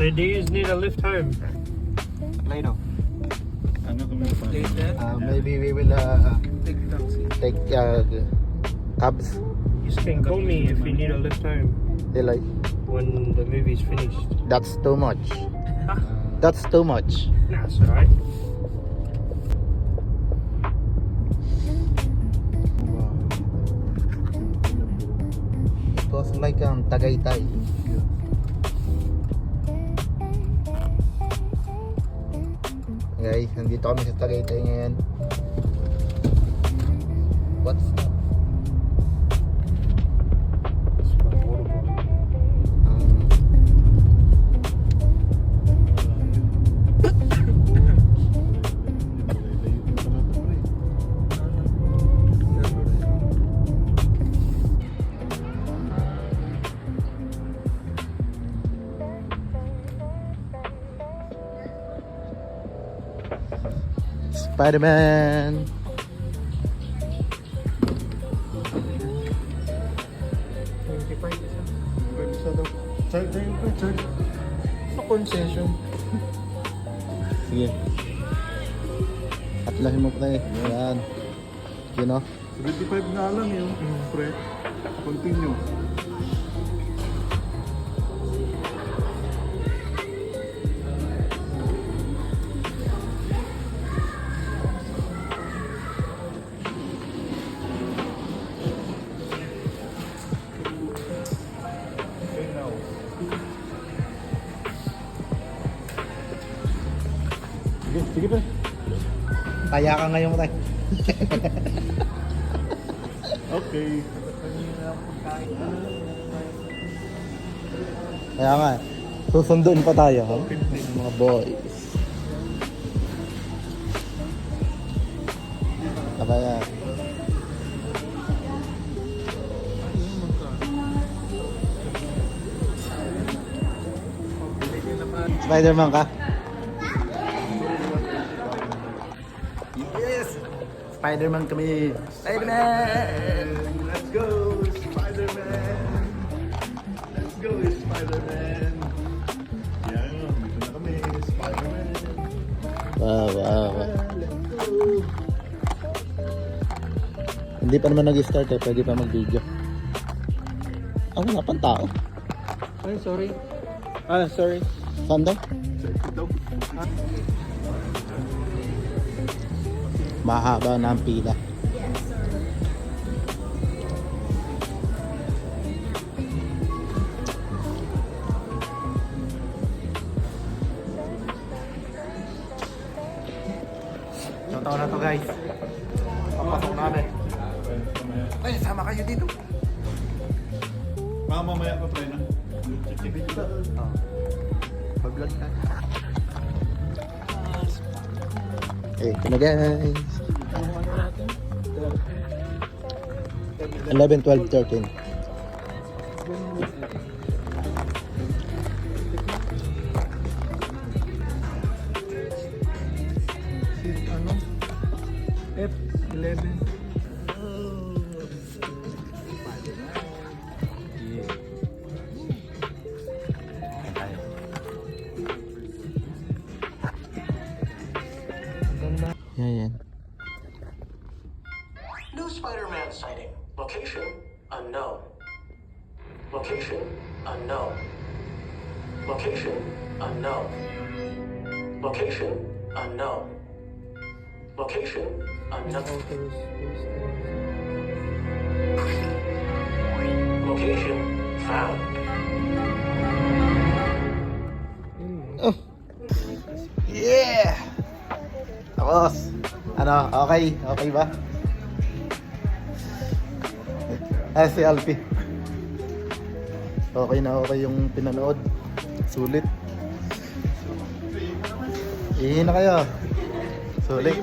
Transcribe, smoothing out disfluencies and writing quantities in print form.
So do you need a lift home? Later. Ano kami pa? Later, Maybe we will take taxi. take cabs. You can call me if you need a lift home Like, when the movie's finished. that's too much. That's too much. Nah, it's alright. It was like Tagaytay. Guys, nandito kami sa Tagaytay ngayon. What's that? It's my water bottle. Spider-Man! Sa concession. Sige. Atlahin mo pa eh. Yan. You know? 75 na lang yung pre. Continue. Sige, sige pa. Kaya ka ngayon tayo. Okay. Kaya nga, susunduin pa tayo, ha? Mga boys. Kabaya. Spider-Man ka? Yes! Spider-Man kami! Spider-Man! Let's go, Spider-Man! Let's go, Spider-Man! Yan, dito na kami, Spider-Man! Wow, wow. Let's go! Hindi pa naman nag-start eh, pwede pa mag-video. Ah, wala pang tao. Ay, sorry. Sorry. Saan daw? Check it out. Mahaba na ang pila. Ilang taon na to, guys? Papasok namin. Ay, sama kayo dito. Mamaya pa pre na. Check it out. Pag-vlog na. Ito na, guys. 11, 12, 13. Ano? F11. Yan. New Spider-Man sighting. Location unknown. Location unknown. Location unknown. Location unknown. Location unknown. Location found. Yeah! Tapos, ano, okay? Okay ba? Si Alpi. Okay na okay yung pinanood. Sulit. Ihi na kayo. Sulit.